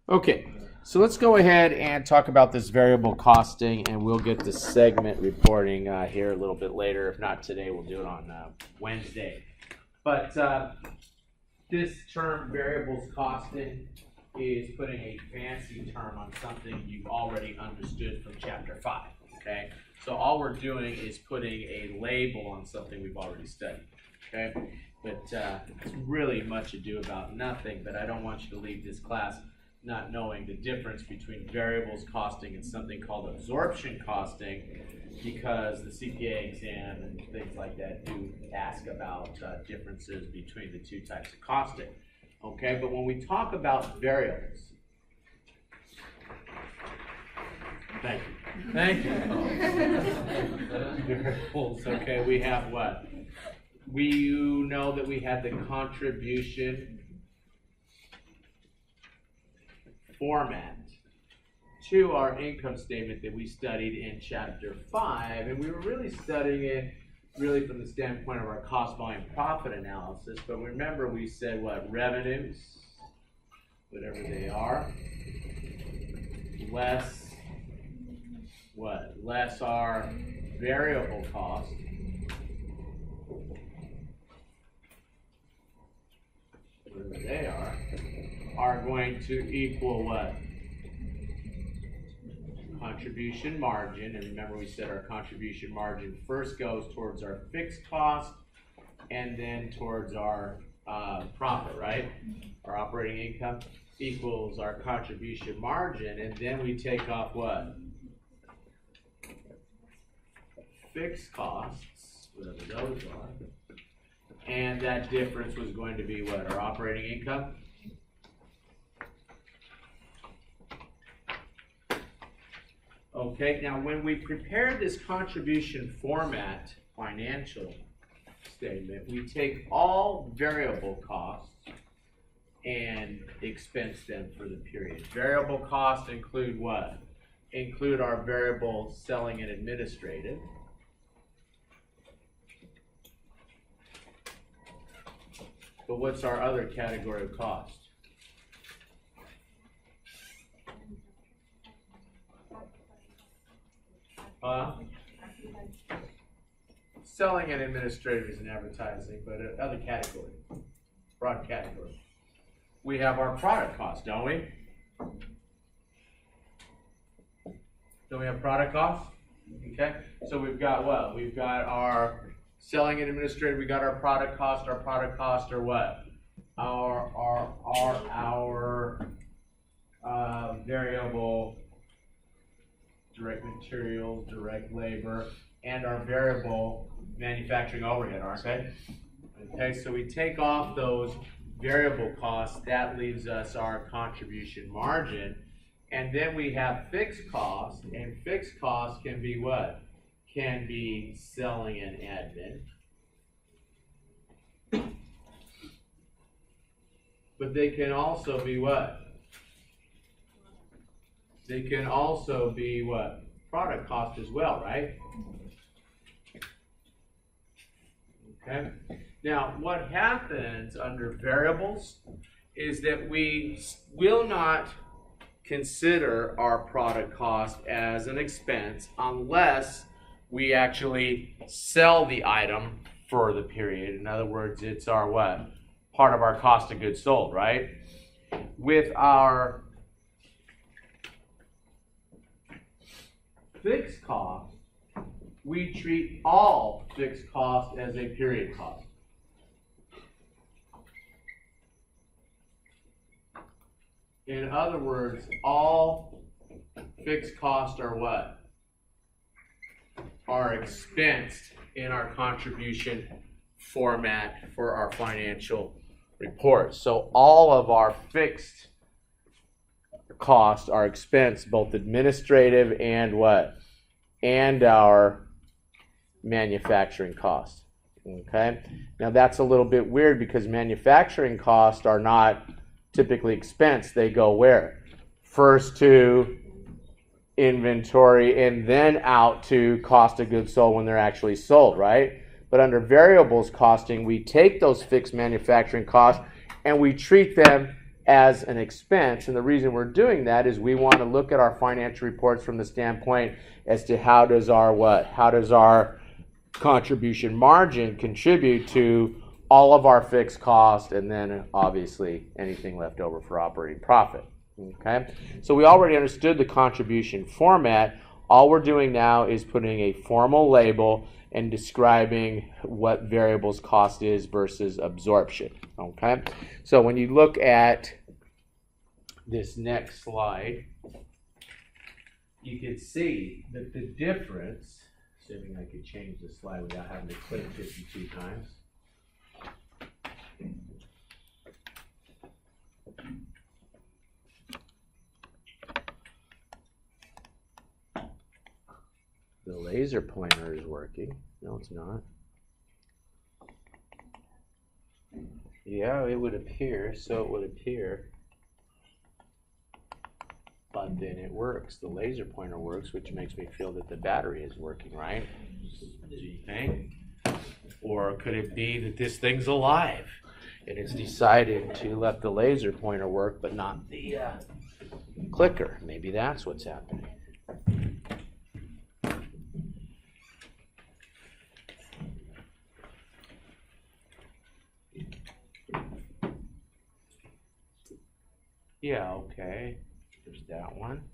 Okay, so let's go ahead and talk about this variable costing, and we'll get the segment reporting here a little bit later. If not today, we'll do it on Wednesday. But this term, variables costing, is putting a fancy term on something you've already understood from Chapter 5, okay? So all we're doing is putting a label on something we've already studied, okay? But it's really much ado about nothing, but I don't want you to leave this class not knowing the difference between variables costing and something called absorption costing, because the CPA exam and things like that do ask about differences between the two types of costing. Okay, but when we talk about variables, thank you. Variables, okay, we have what? We know that we had the contribution format to our income statement that we studied in Chapter 5, and we were really studying it really from the standpoint of our cost volume profit analysis. But remember, we said what? Revenues, whatever they are, less what? Less our variable cost, whatever they are going to equal what? Contribution margin. And remember, we said our contribution margin first goes towards our fixed cost and then towards our profit, right? Our operating income equals our contribution margin, and then we take off what? Fixed costs, whatever those are. And that difference was going to be what? Our operating income. Okay, now when we prepared this contribution format financial statement, we take all variable costs and expense them for the period. Variable costs include what? Include our variable selling and administrative. But what's our other category of cost? Selling and administrative is in advertising, but other category, broad category. We have our product cost, don't we? Don't we have product costs? Okay, so we've got what? We've got our selling and administrative. We got our product cost. Our product costs are what? Our variable direct materials, direct labor, and our variable manufacturing overhead, aren't they? Okay, so we take off those variable costs. That leaves us our contribution margin. And then we have fixed costs, and fixed costs can be what? Can be selling and admin. But they can also be what? They can also be what? Product cost as well, right? Okay. Now, what happens under variables is that we will not consider our product cost as an expense unless we actually sell the item for the period. In other words, it's our what? Part of our cost of goods sold, right? With our fixed cost, we treat all fixed costs as a period cost. In other words, all fixed costs are what? Are expensed in our contribution format for our financial report. So all of our fixed costs are expensed, both administrative and what? And our manufacturing costs. Okay? Now that's a little bit weird because manufacturing costs are not typically expensed. They go where? First to inventory and then out to cost of goods sold when they're actually sold, right? But under variables costing, we take those fixed manufacturing costs and we treat them as an expense. And the reason we're doing that is we want to look at our financial reports from the standpoint as to how does our contribution margin contribute to all of our fixed costs, and then obviously anything left over for operating profit. Okay, so we already understood the contribution format. All we're doing now is putting a formal label and describing what variables cost is versus absorption. Okay, so when you look at this next slide, you can see that the difference, assuming I could change the slide without having to click 52 times. The laser pointer is working. No, it's not. Yeah, it would appear. So it would appear. But then it works. The laser pointer works, which makes me feel that the battery is working, right? Do you think? Or could it be that this thing's alive and it's decided to let the laser pointer work but not the clicker? Maybe that's what's happening. Yeah, okay. There's that one.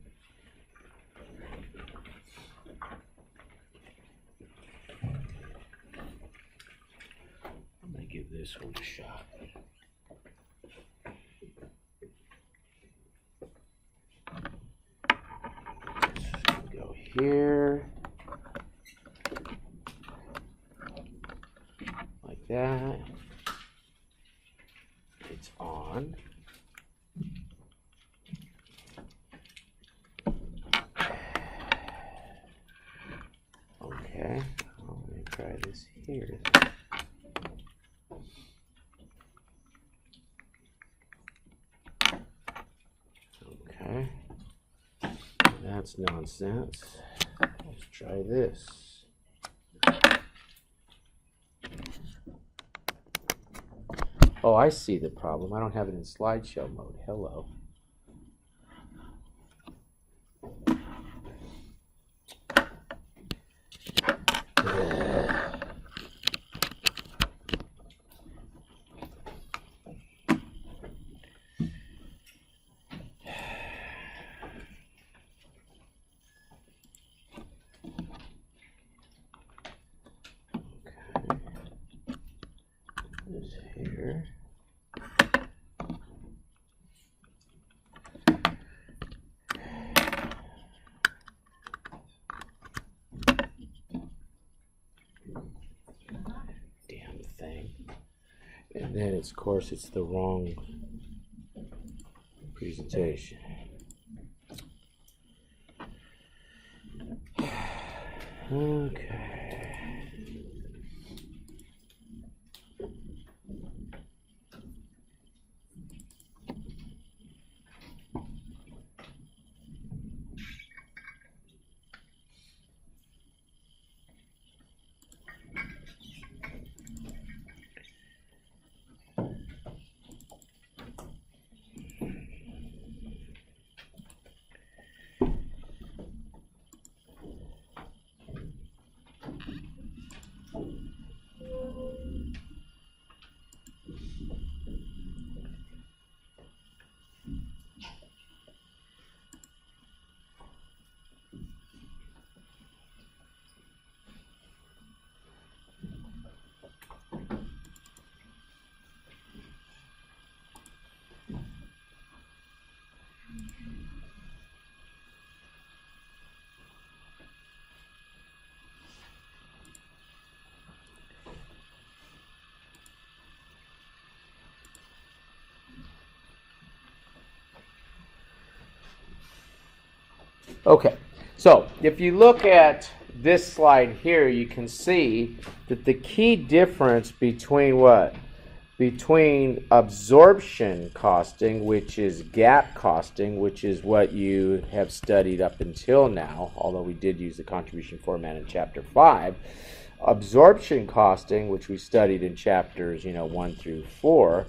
I'm going to give this one a shot. Go here. Like that. It's on. Okay, let me try this here. Okay, that's nonsense. Let's try this. Oh, I see the problem. I don't have it in slideshow mode. Hello. Here. Damn thing. And then of course it's the wrong presentation. Okay. Okay, so if you look at this slide here, you can see that the key difference between what? Between absorption costing, which is GAAP costing, which is what you have studied up until now, although we did use the contribution format in Chapter 5. Absorption costing, which we studied in chapters 1 through 4,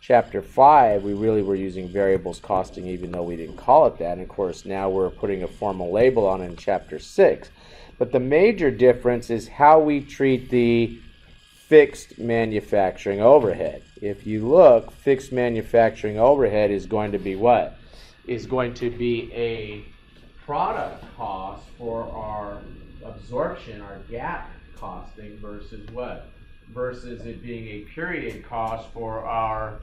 Chapter 5, we really were using variables costing even though we didn't call it that. And of course, now we're putting a formal label on it in Chapter 6. But the major difference is how we treat the fixed manufacturing overhead. If you look, fixed manufacturing overhead is going to be what? Is going to be a product cost for our absorption, our gap costing, versus what? Versus it being a period cost for our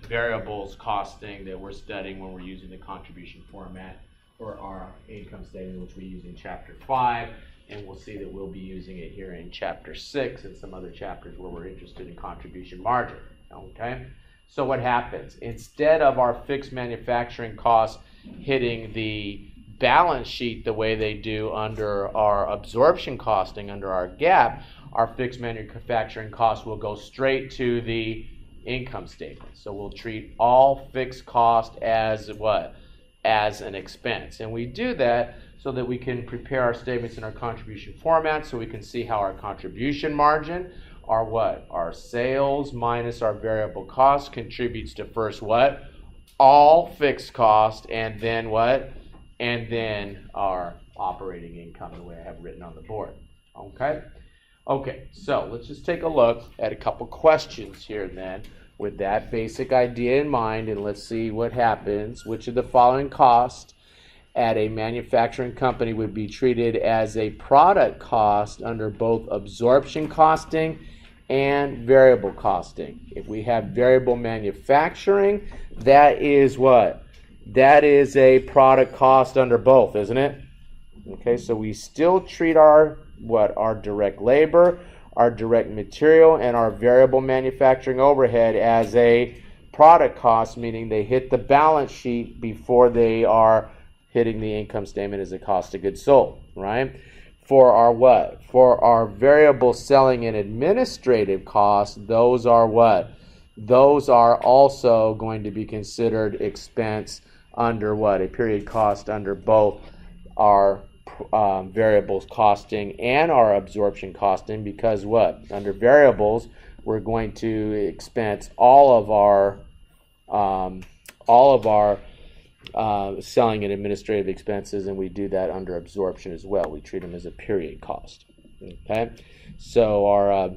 variables costing that we're studying when we're using the contribution format for our income statement, which we use in Chapter 5, and we'll see that we'll be using it here in Chapter 6 and some other chapters where we're interested in contribution margin. Okay? So what happens? Instead of our fixed manufacturing costs hitting the balance sheet the way they do under our absorption costing, under our GAAP, our fixed manufacturing costs will go straight to the income statement. So we'll treat all fixed cost as what? As an expense. And we do that so that we can prepare our statements in our contribution format so we can see how our contribution margin, our what? Our sales minus our variable cost contributes to first what? All fixed cost, and then what? And then our operating income, the way I have written on the board. Okay? Okay, so let's just take a look at a couple questions here then with that basic idea in mind, and let's see what happens. Which of the following costs at a manufacturing company would be treated as a product cost under both absorption costing and variable costing? If we have variable manufacturing, that is what? That is a product cost under both, isn't it? Okay, so we still treat our what? Our direct labor, our direct material, and our variable manufacturing overhead as a product cost, meaning they hit the balance sheet before they are hitting the income statement as a cost of goods sold, right? For our what? For our variable selling and administrative costs, those are what? Those are also going to be considered expense under what? A period cost under both our variables costing and our absorption costing, because what? Under variables, we're going to expense all of our selling and administrative expenses, and we do that under absorption as well. We treat them as a period cost. Okay, so our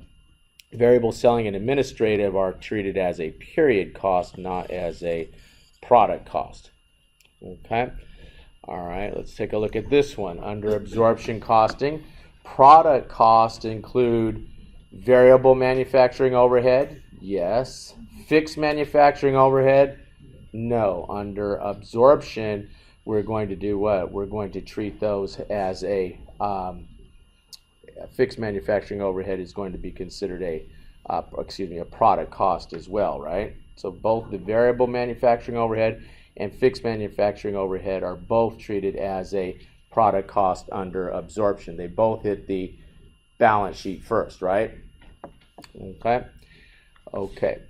variable selling and administrative are treated as a period cost, not as a product cost. Okay. All right, let's take a look at this one. Under absorption costing, product costs include variable manufacturing overhead. Yes. Fixed manufacturing overhead. No. Under absorption, we're going to do what? We're going to treat those as a fixed manufacturing overhead is going to be considered a product cost as well, right? So both the variable manufacturing overhead and fixed manufacturing overhead are both treated as a product cost under absorption. They both hit the balance sheet first, right? Okay. Okay.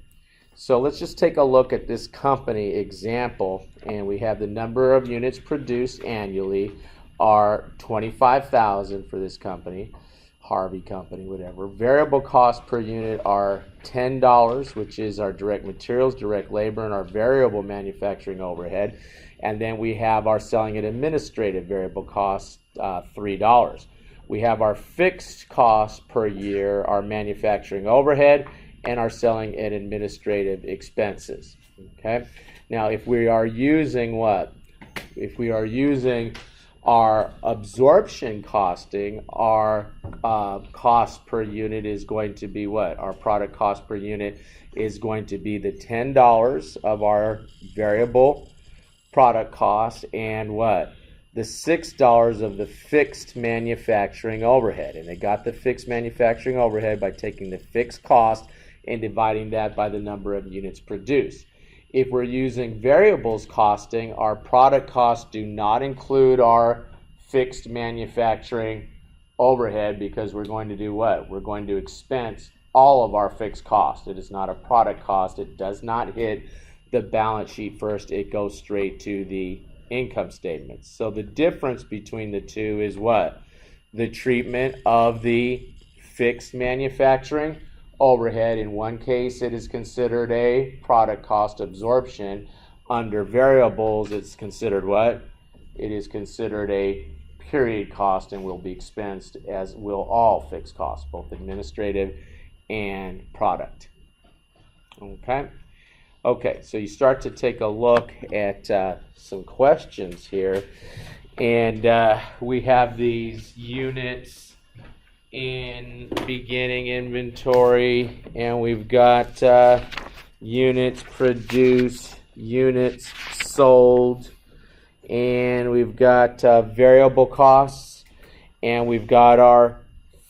So let's just take a look at this company example, and we have the number of units produced annually are 25,000 for this company, Harvey Company, whatever. Variable costs per unit are $10, which is our direct materials, direct labor, and our variable manufacturing overhead. And then we have our selling and administrative variable costs, $3. We have our fixed costs per year, our manufacturing overhead, and our selling and administrative expenses. Okay. Now, if we are using what? If we are using our absorption costing, our cost per unit is going to be what? Our product cost per unit is going to be the $10 of our variable product cost and what? The $6 of the fixed manufacturing overhead. And they got the fixed manufacturing overhead by taking the fixed cost and dividing that by the number of units produced. If we're using variables costing, our product costs do not include our fixed manufacturing overhead, because we're going to do what? We're going to expense all of our fixed costs. It is not a product cost. It does not hit the balance sheet first. It goes straight to the income statement. So the difference between the two is what? The treatment of the fixed manufacturing overhead. In one case, it is considered a product cost absorption. Under variables, it's considered what? It is considered a period cost and will be expensed, as will all fixed costs, both administrative and product. Okay? Okay, so you start to take a look at some questions here. And we have these units in beginning inventory, and we've got units produced, units sold, and we've got variable costs, and we've got our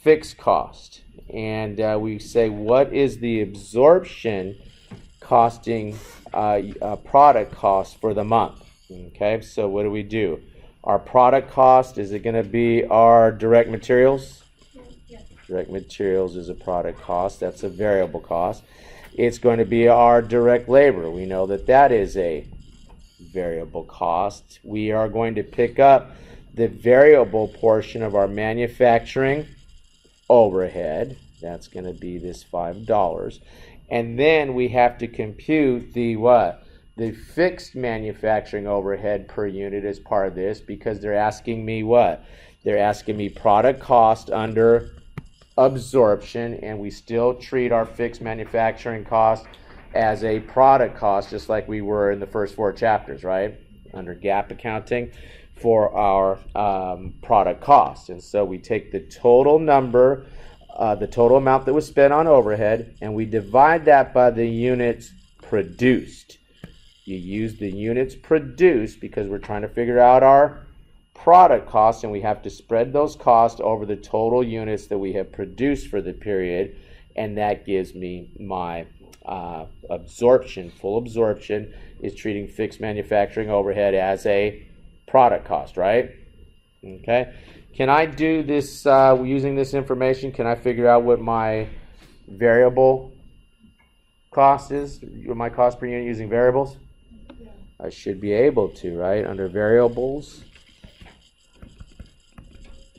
fixed cost. And we say, what is the absorption costing product cost for the month? Okay, so what do? Our product cost, is it going to be our direct materials? Yes. Direct materials is a product cost. That's a variable cost. It's going to be our direct labor. We know that that is a variable cost. We are going to pick up the variable portion of our manufacturing overhead. That's going to be this $5. And then we have to compute the what? The fixed manufacturing overhead per unit as part of this, because they're asking me what? They're asking me product cost under absorption, and we still treat our fixed manufacturing cost as a product cost, just like we were in the first 4 chapters, right? Under GAAP accounting for our product cost. And so we take the total number, the total amount that was spent on overhead, and we divide that by the units produced. You use the units produced because we're trying to figure out our product costs, and we have to spread those costs over the total units that we have produced for the period, and that gives me my absorption. Full absorption is treating fixed manufacturing overhead as a product cost, right? Okay. Can I do this using this information? Can I figure out what my variable cost is, my cost per unit using variables? I should be able to, right? Under variables.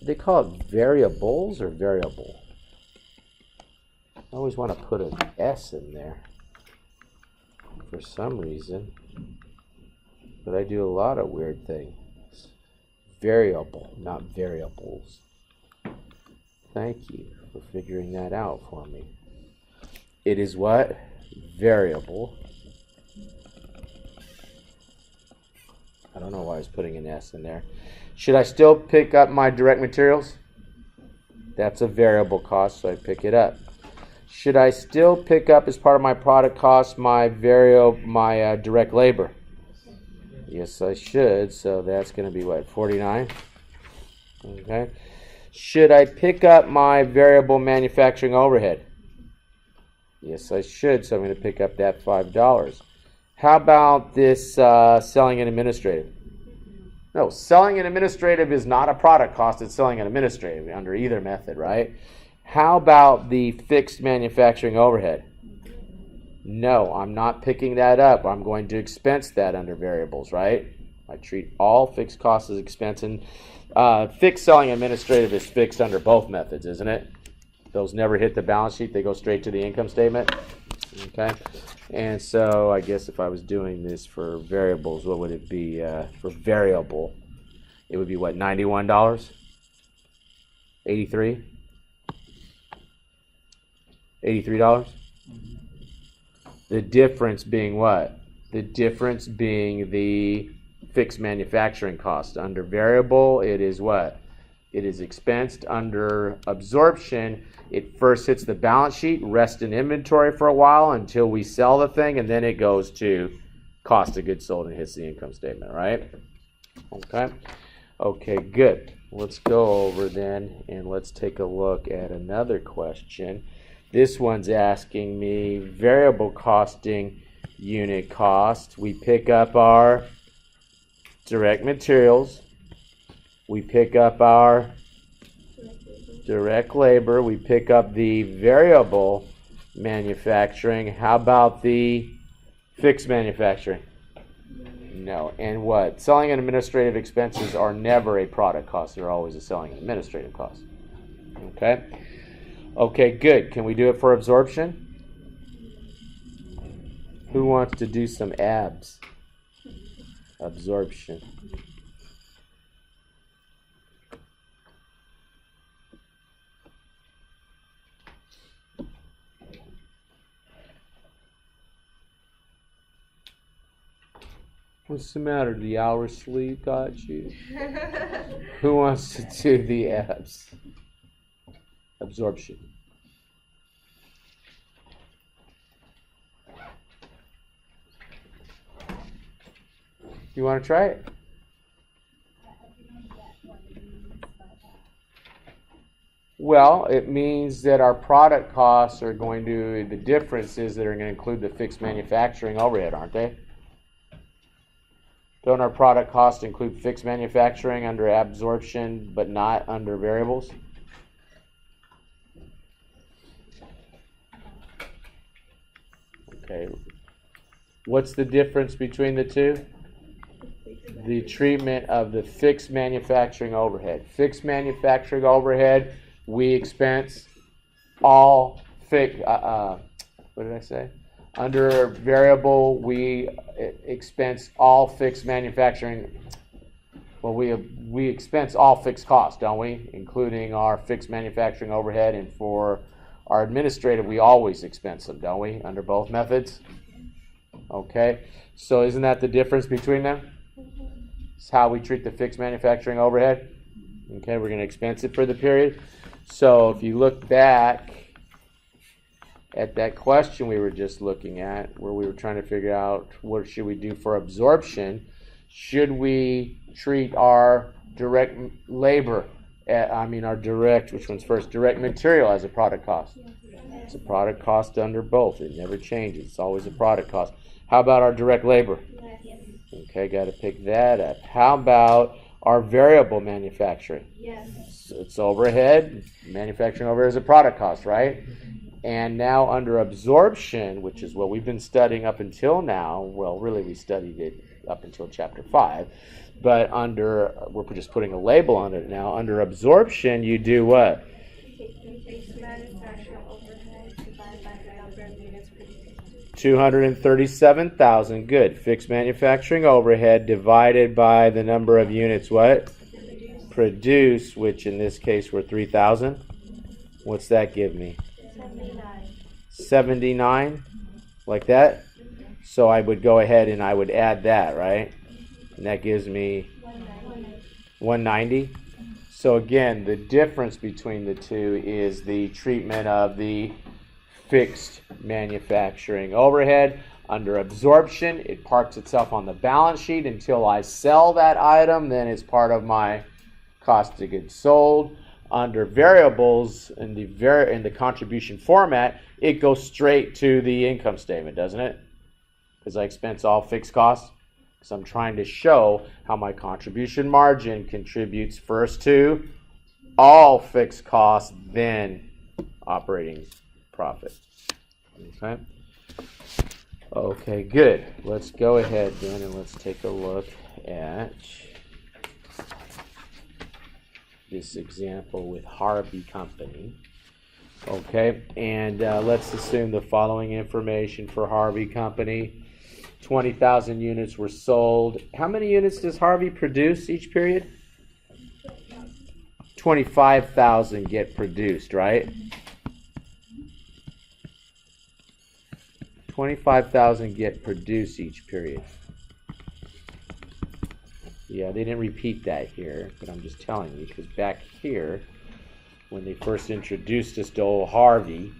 They call it variables or variable? I always want to put an S in there for some reason. But I do a lot of weird things. Variable, not variables. Thank you for figuring that out for me. It is what? Variable. I don't know why I was putting an S in there. Should I still pick up my direct materials? That's a variable cost, so I pick it up. Should I still pick up as part of my product cost my direct labor? Yes, I should. So that's going to be what, 49? Okay. Should I pick up my variable manufacturing overhead? Yes, I should. So I'm going to pick up that $5. How about this selling and administrative? No, selling and administrative is not a product cost. It's selling and administrative under either method, right? How about the fixed manufacturing overhead? No, I'm not picking that up. I'm going to expense that under variables, right? I treat all fixed costs as expense. And fixed selling administrative is fixed under both methods, isn't it? Those never hit the balance sheet. They go straight to the income statement. Okay. And so I guess if I was doing this for variables, what would it be for variable? It would be what, $91? 83? $83? The difference being what? The difference being the fixed manufacturing cost. Under variable, it is what? It is expensed. Under absorption, it first hits the balance sheet, rests in inventory for a while until we sell the thing, and then it goes to cost of goods sold and hits the income statement, right? Okay. Okay, good. Let's go over then and let's take a look at another question. This one's asking me variable costing unit cost. We pick up our direct materials. We pick up our direct labor. We pick up the variable manufacturing. How about the fixed manufacturing? No. And what? Selling and administrative expenses are never a product cost. They're always a selling and administrative cost. Okay? Okay, good. Can we do it for absorption? Who wants to do some abs? Absorption. What's the matter? The hour sleep got you? Who wants to do the abs? Absorption. You want to try it? Well, it means that our product costs are going to, the difference is that are going to include the fixed manufacturing overhead, aren't they? Don't our product costs include fixed manufacturing under absorption, but not under variables? Okay. What's the difference between the two? The treatment of the fixed manufacturing overhead. Fixed manufacturing overhead, we expense all fixed, what did I say? Under variable, we expense all fixed manufacturing. Well, we expense all fixed costs, don't we? Including our fixed manufacturing overhead, and for our administrative, we always expense them, don't we? Under both methods. Okay, so isn't that the difference between them? It's how we treat the fixed manufacturing overhead. Okay, we're going to expense it for the period. So if you look back at that question we were just looking at, where we were trying to figure out what should we do for absorption, should we treat our direct labor, our direct, which one's first? Direct material as a product cost. It's a product cost under both. It never changes. It's always a product cost. How about our direct labor? Okay, got to pick that up. How about our variable manufacturing? Yes. It's overhead. Manufacturing overhead is a product cost, right? And now under absorption, which is what we've been studying up until now, well, really we studied it up until chapter 5, but we're just putting a label on it now. Under absorption, you do what? Fixed manufacturing overhead divided by the number of units produced. 237,000, good. Fixed manufacturing overhead divided by the number of units what? Produced, which in this case were 3,000. What's that give me? 79, like that. So I would go ahead and I would add that, right? And that gives me 190. So again, the difference between the two is the treatment of the fixed manufacturing overhead. Under absorption, it parks itself on the balance sheet until I sell that item, then it's part of my cost of goods sold. Under variables in the contribution format, it goes straight to the income statement, doesn't it? Because I expense all fixed costs. So I'm trying to show how my contribution margin contributes first to all fixed costs, then operating profit. Okay. Okay, good. Let's go ahead then and let's take a look at this example with Harvey Company. Okay, and let's assume the following information for Harvey Company. 20,000 units were sold. How many units does Harvey produce each period? 25,000 get produced, right? 25,000 get produced each period. Yeah, they didn't repeat that here, but I'm just telling you, because back here, when they first introduced us to old Harvey,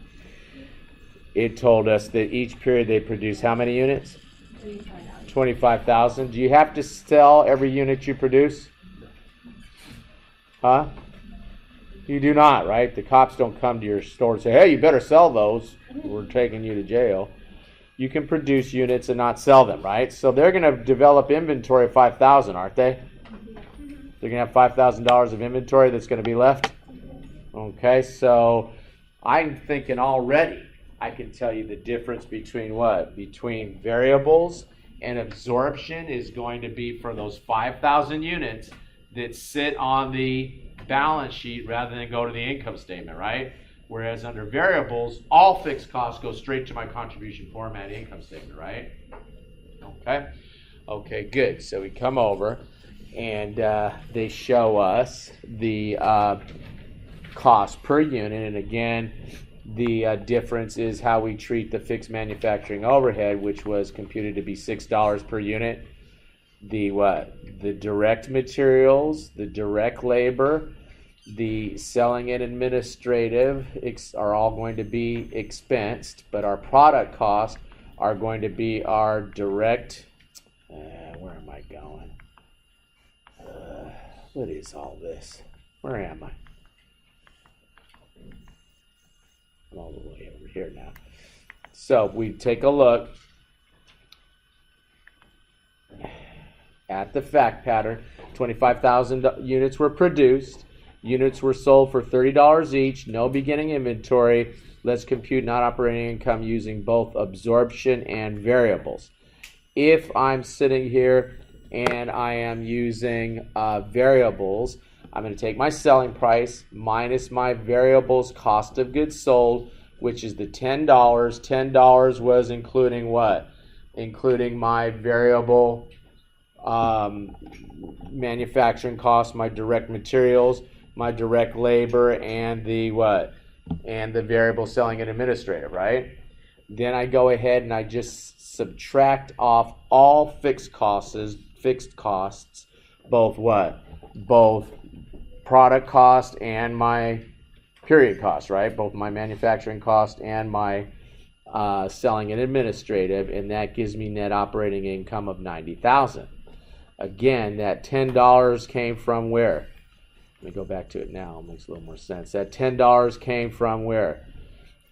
it told us that each period they produce how many units? 25,000. Do you have to sell every unit you produce? Huh? You do not, right? The cops don't come to your store and say, hey, you better sell those. We're taking you to jail. You can produce units and not sell them, right? So they're going to develop inventory of 5,000, aren't they? They're going to have $5,000 of inventory that's going to be left. Okay, so I'm thinking already I can tell you the difference between what? Between variables and absorption is going to be for those 5,000 units that sit on the balance sheet rather than go to the income statement, right? Whereas under variables, all fixed costs go straight to my contribution format income statement, right? Okay. Okay, good. So we come over and they show us the cost per unit. And again, the difference is how we treat the fixed manufacturing overhead, which was computed to be $6 per unit. The what? The direct materials, the direct labor, the selling and administrative are all going to be expensed, but our product costs are going to be our direct. Where am I going? What is all this? Where am I? I'm all the way over here now. So we take a look at the fact pattern. 25,000 units were produced. Units were sold for $30 each. No beginning inventory. Let's compute not operating income using both absorption and variables. If I'm sitting here and I am using variables, I'm going to take my selling price minus my variables cost of goods sold, which is the $10. $10 was including what? Including my variable manufacturing costs, my direct materials, my direct labor, and the what? And the variable selling and administrative, right? Then I go ahead and I just subtract off all fixed costs, both what? Both product cost and my period cost, right? Both my manufacturing cost and my selling and administrative, and that gives me net operating income of $90,000. Again, that $10 came from where? Let me go back to it now. It makes a little more sense. That $10 came from where?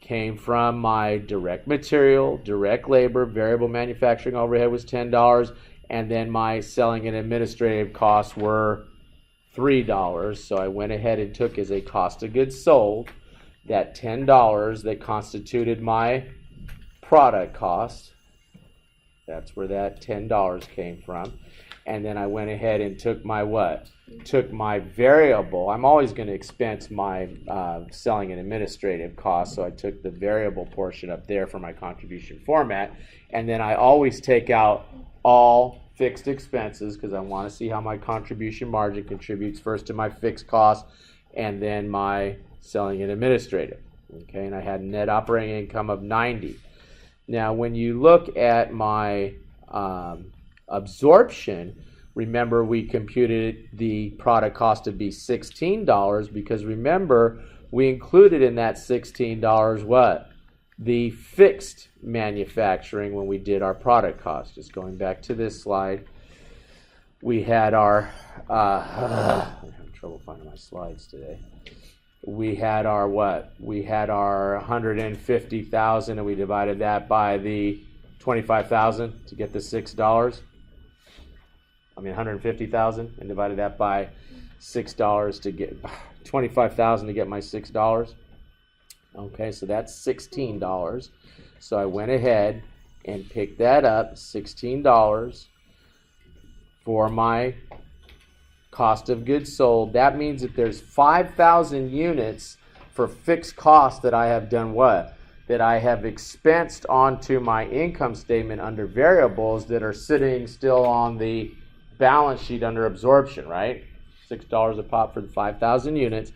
Came from my direct material, direct labor, variable manufacturing overhead was $10, and then my selling and administrative costs were $3. So I went ahead and took as a cost of goods sold that $10 that constituted my product cost. That's where that $10 came from. And then I went ahead and took my what? Took my variable. I'm always going to expense my selling and administrative costs, so I took the variable portion up there for my contribution format. And then I always take out all fixed expenses because I want to see how my contribution margin contributes first to my fixed costs and then my selling and administrative. Okay, and I had net operating income of 90. Now, when you look at my absorption, remember we computed the product cost to be $16 because remember we included in that $16 what? The fixed manufacturing when we did our product cost. Just going back to this slide, we had our I'm having trouble finding my slides today. We had our what? We had our 150,000 and we divided that by the 25,000 to get the $6. 150,000 and divided that by $6 to get 25,000 to get my $6. Okay, so that's $16. So I went ahead and picked that up, $16 for my cost of goods sold. That means that there's 5,000 units for fixed costs that I have done what? That I have expensed onto my income statement under variables that are sitting still on the balance sheet under absorption, right? $6 a pop for the 5,000 units.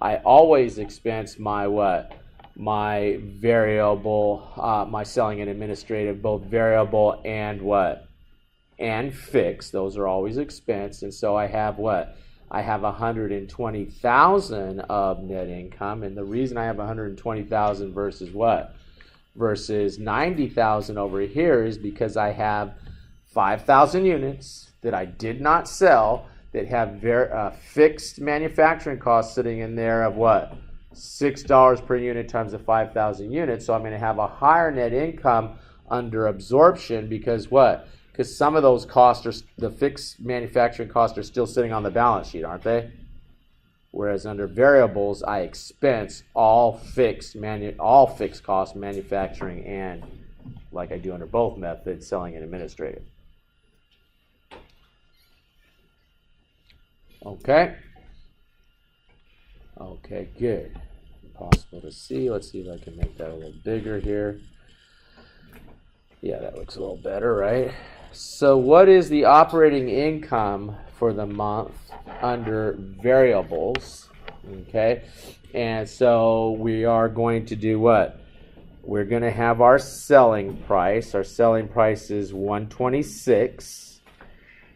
I always expense my what? My variable, my selling and administrative, both variable and what? And fixed. Those are always expensed. And so I have what? I have 120,000 of net income. And the reason I have 120,000 versus what? Versus 90,000 over here is because I have 5,000 units that I did not sell that have fixed manufacturing costs sitting in there of what? $6 per unit times the 5,000 units. So I'm going to have a higher net income under absorption because what? Because some of those costs, the fixed manufacturing costs are still sitting on the balance sheet, aren't they? Whereas under variables, I expense all fixed costs, manufacturing and, like I do under both methods, selling and administrative. Okay. Okay, good. impossible to see. Let's see if I can make that a little bigger here. Yeah, that looks a little better, right? So what is the operating income for the month under variables? Okay, and so we are going to do what? We're going to have our selling price. Our selling price is $126.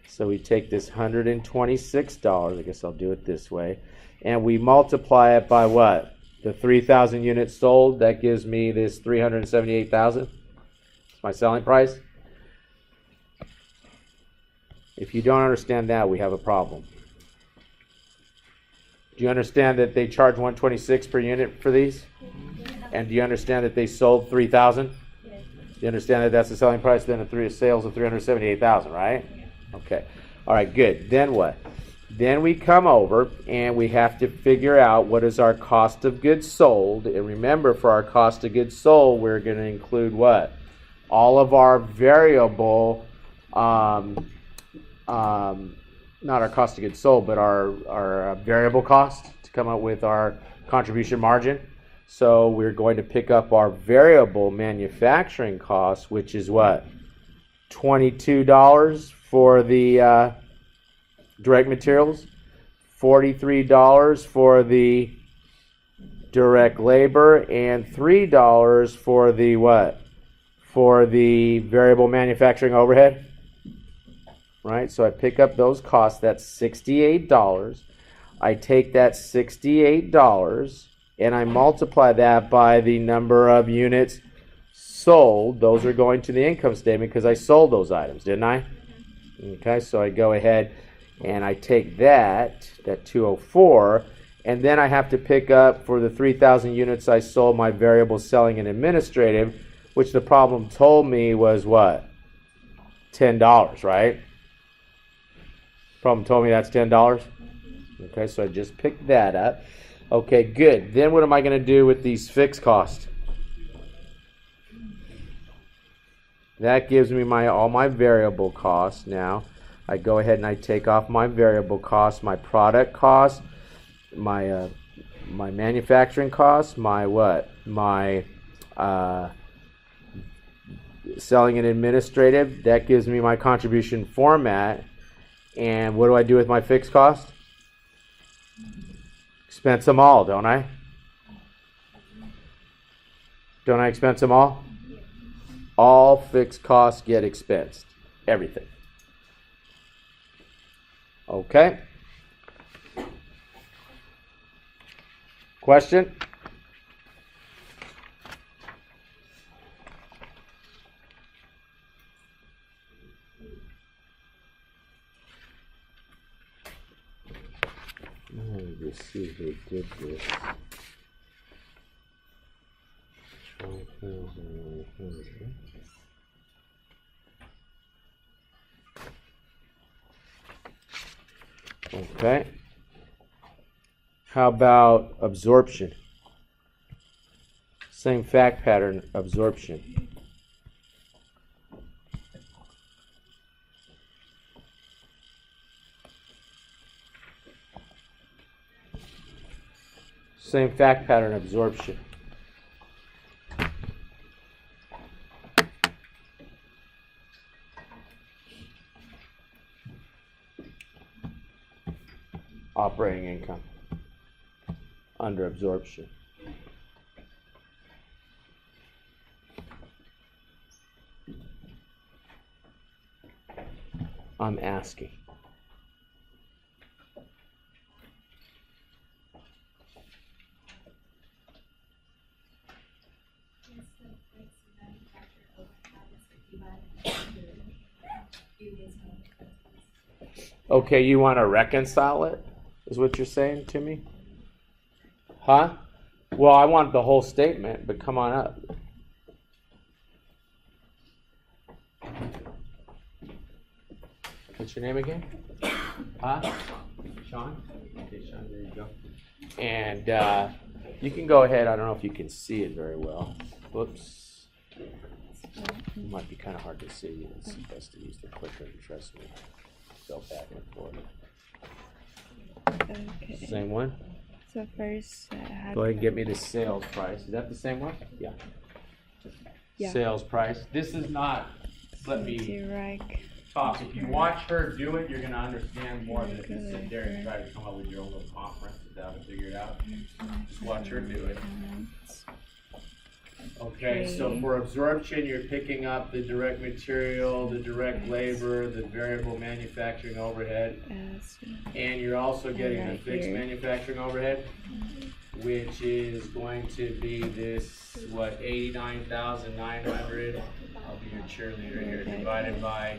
So we take this $126. I guess I'll do it this way. And we multiply it by what? The 3,000 units sold. That gives me this 378,000. It's my selling price. If you don't understand that, we have a problem. Do you understand that they charge $126 per unit for these? And do you understand that they sold 3,000? Yes. Do you understand that that's the selling price? Then the sales of 378,000, right? Okay. All right, good. Then what? Then we come over and we have to figure out what is our cost of goods sold. And remember, for our cost of goods sold, we're going to include what? All of our variable, not our cost of goods sold, but our variable cost to come up with our contribution margin. So we're going to pick up our variable manufacturing cost, which is what? $22 for the direct materials, $43 for the direct labor, and $3 for the what? For the variable manufacturing overhead. Right? So I pick up those costs. That's $68. I take that $68 and I multiply that by the number of units sold. Those are going to the income statement because I sold those items, didn't I? Okay, so I go ahead and I take that 204, and then I have to pick up for the 3,000 units I sold my variable selling and administrative, which the problem told me was what? $10, right? Problem told me that's $10. Okay, so I just picked that up. Okay, good. Then what am I going to do with these fixed costs? That gives me all my variable costs. Now I go ahead and I take off my variable costs, my product costs, my manufacturing costs, my what? My selling and administrative. That gives me my contribution format. And what do I do with my fixed cost? Expense them all, don't I? Don't I expense them all? All fixed costs get expensed. Everything. Okay. Question? Let's see if they did this. Okay. How about absorption? Same fact pattern, absorption. Same fact pattern, absorption. Operating income under absorption. I'm asking. Okay, you want to reconcile it? Is what you're saying to me? Huh? Well, I want the whole statement, but come on up. What's your name again? Huh? Sean? Okay, Sean, there you go. And you can go ahead. I don't know if you can see it very well. Whoops. It might be kind of hard to see. It's best to use the clicker, trust me. Go back and forth. Okay. Same one? So first, Go ahead and get me the sales price. Is that the same one? Yeah. Yeah. Sales price. This is not, let me direct talk. If you watch her do it, you're going to understand more than if you sit there and try to come up with your own little conference without it figured out. Just watch her do it. Okay, so for absorption, you're picking up the direct material, the direct labor, the variable manufacturing overhead, and you're also getting the fixed manufacturing overhead, which is going to be this, what, 89,900? I'll be your cheerleader here, divided by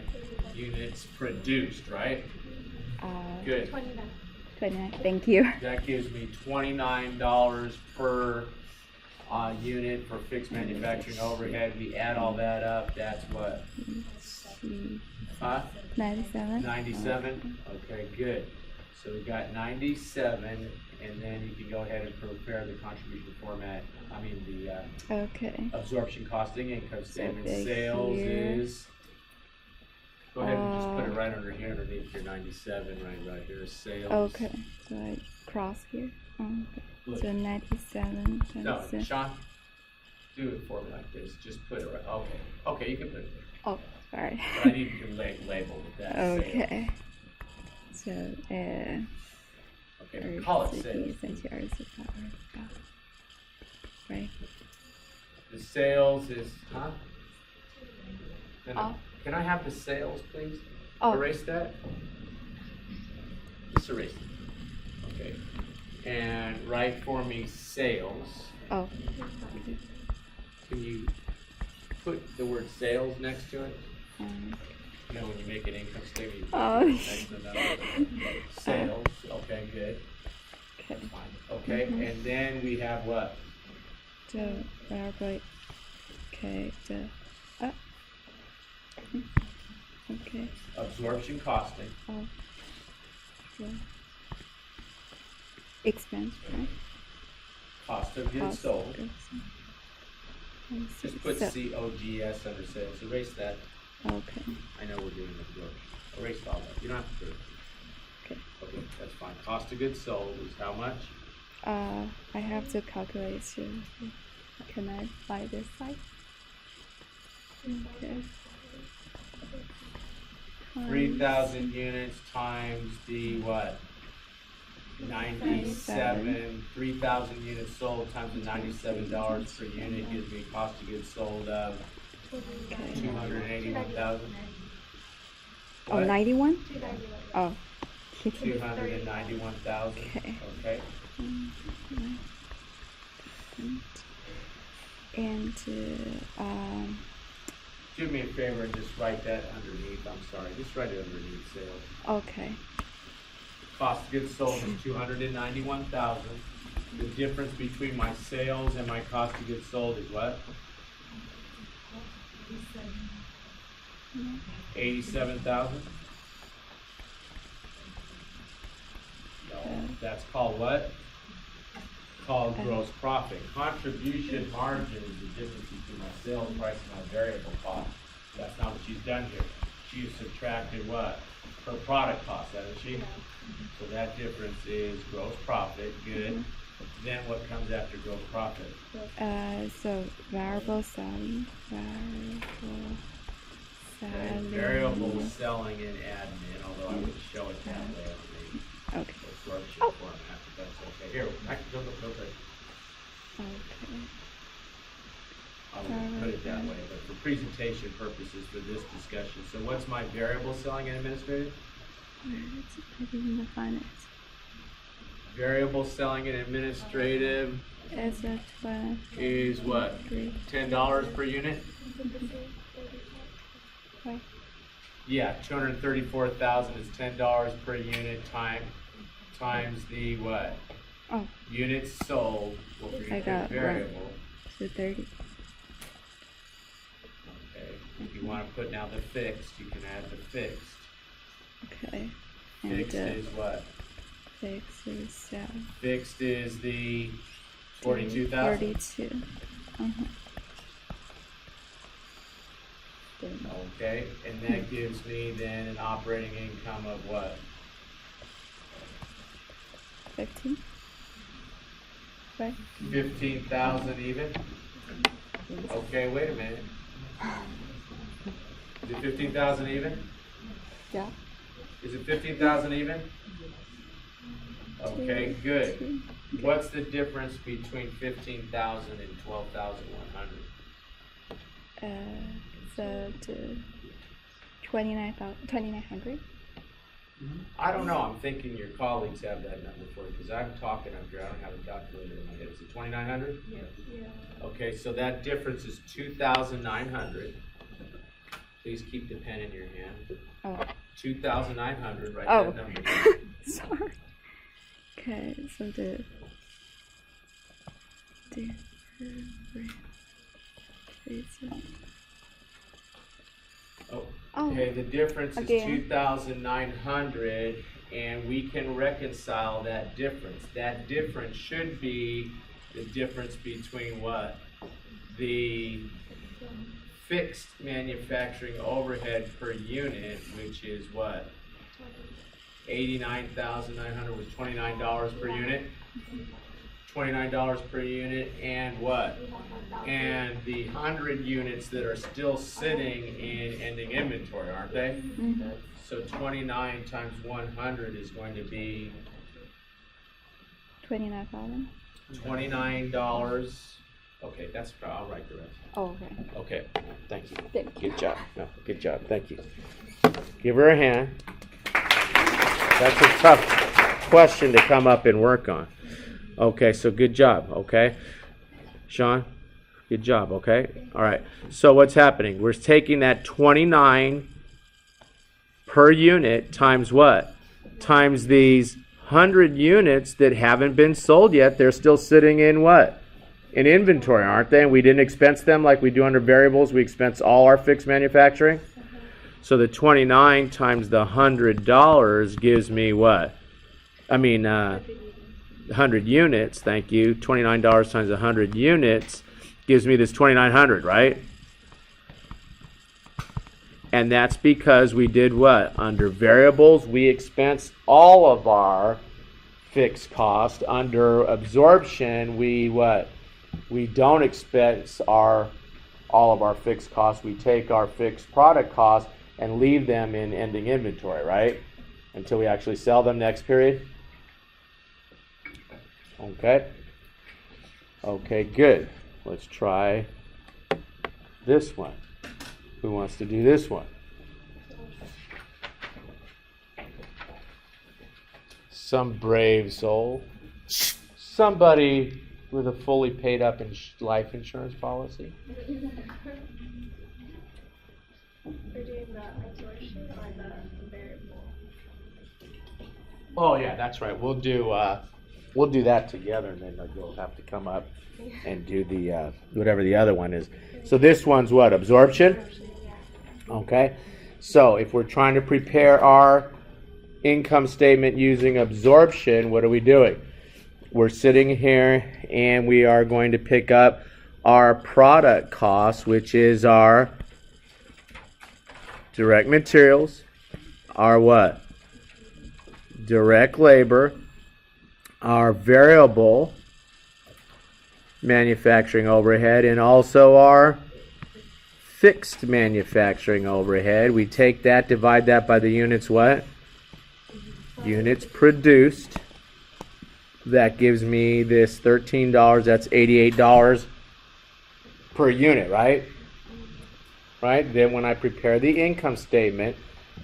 units produced, right? Good. 29. Thank you. That gives me $29 per unit for fixed manufacturing overhead. We add all that up, that's what? Huh? 97. 97? Okay, good. So we got 97, and then you can go ahead and prepare the contribution format, Okay. absorption costing, income statement. So Sales here. is, go ahead and just put it right under here, underneath your 97, right here, sales. Okay, so I cross here. So 97. No, Sean, do it for me like this. Just put it right. Okay. Okay, you can put it there. Oh, sorry. But I need you to label with that. Okay. So, Okay, call it sales. Right. The sales is, huh? Can I have the sales, please? Erase that. Just erase it. Okay. And write for me sales. Oh. Can you put the word sales next to it? You know, when you make an income statement, you put next to the number. Sales. Okay, good. Okay. That's fine. Okay, and then we have what? The variable. Okay. Okay. Absorption costing. Expense, right? Cost of goods sold. Just put So, COGS under sales. Erase that. okay. I know we're doing absorption. Erase all that. You don't have to do it. Okay. Okay, that's fine. Cost of goods sold is how much? I have to calculate. So, can I buy this side? Okay. 3,000 units times the what? 97. 3,000 units sold times the $97 per unit gives me cost of goods sold of 281,000. Oh, 91? Oh. 291,000. Okay. Okay. And do me a favor and just write that underneath. I'm sorry. Just write it underneath sales. okay. Cost of goods sold is 291,000. The difference between my sales and my cost of goods sold is what? 87,000. No, that's called what? Called gross profit. Contribution margin is the difference between my sales price and my variable cost. That's not what she's done here. She's subtracted what? Her product cost, hasn't she? So that difference is gross profit. Good. Then what comes after gross profit? So variable selling. Okay, variable selling and admin, although I would show it that way on the absorption format, but that's okay. Here, I can go. Okay. I wouldn't put it that way, but for presentation purposes for this discussion. So what's my variable selling and administrative? I didn't define it. Variable selling and administrative is what? $10 per unit? Right. Yeah, 234,000 is $10 per unit times the what? Oh. Units sold. What we're going to variable. So 30. Okay. If you want to put now the fixed, you can add the fixed. Okay. And Fixed is what? Fixed is Fixed is the 42,000. 42. Okay, and that gives me then an operating income of what? 15. right? 15,000 even? Okay, wait a minute. Is it 15,000 even? Yeah. Is it 15,000 even? Okay, good. What's the difference between 15,000 and 12,100? The 2,900. I don't know. I'm thinking your colleagues have that number for you because I'm talking up here. I don't have a calculator in my head. Is it 2,900? Yeah. Okay, so that difference is 2,900. Please keep the pen in your hand. Oh. 2,900. Write Oh. that number down. Sorry. Okay, so the Oh. Oh. Okay, the difference is Again. 2,900, and we can reconcile that difference. That difference should be the difference between what? The fixed manufacturing overhead per unit, which is what? 89,900 was $29 per unit. $29 per unit, and what? And the 100 units that are still sitting in ending inventory, aren't they? Mm-hmm. So 29 times 100 is going to be 29,000. $29. Okay, that's, I'll write the rest. Oh, okay. Okay, thank you. Thank you. Good job. No, good job. Thank you. Give her a hand. That's a tough question to come up and work on. Okay, so good job, okay? Sean, good job, okay? All right, so what's happening? We're taking that 29 per unit times what? Times these 100 units that haven't been sold yet. They're still sitting in what? In inventory, aren't they? And we didn't expense them like we do under variables. We expense all our fixed manufacturing. So the 29 times the $100 gives me what? 100 units, thank you. $29 times 100 units gives me this 2,900, right? And that's because we did what? Under variables, we expense all of our fixed cost. Under absorption, we what? We don't expense all of our fixed costs. We take our fixed product costs and leave them in ending inventory, right? Until we actually sell them next period. Okay. Okay, good. Let's try this one. Who wants to do this one? Some brave soul. Somebody with a fully paid up life insurance policy. We're doing the absorption or the variable? Oh yeah, that's right. We'll do that together, and then you'll have to come up and do the whatever the other one is. So this one's what? Absorption? Okay. So if we're trying to prepare our income statement using absorption, what are we doing? We're sitting here and we are going to pick up our product cost, which is our direct materials, our what? Direct labor, our variable manufacturing overhead, and also our fixed manufacturing overhead. We take that, divide that by the units what? Units produced. That gives me this $13. That's $88 per unit, right? Right? Then when I prepare the income statement,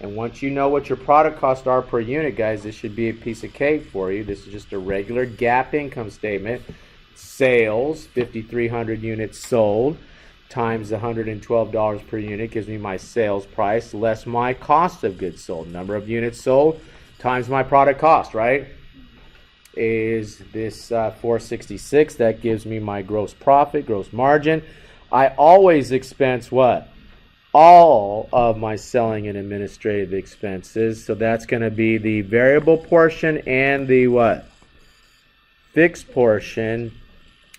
and once you know what your product costs are per unit, guys, this should be a piece of cake for you. This is just a regular GAAP income statement. Sales, 5,300 units sold, times $112 per unit gives me my sales price, less my cost of goods sold. Number of units sold times my product cost, right? Is this 466. That gives me my gross profit, gross margin. I always expense what? All of my selling and administrative expenses. So that's going to be the variable portion and the what? Fixed portion.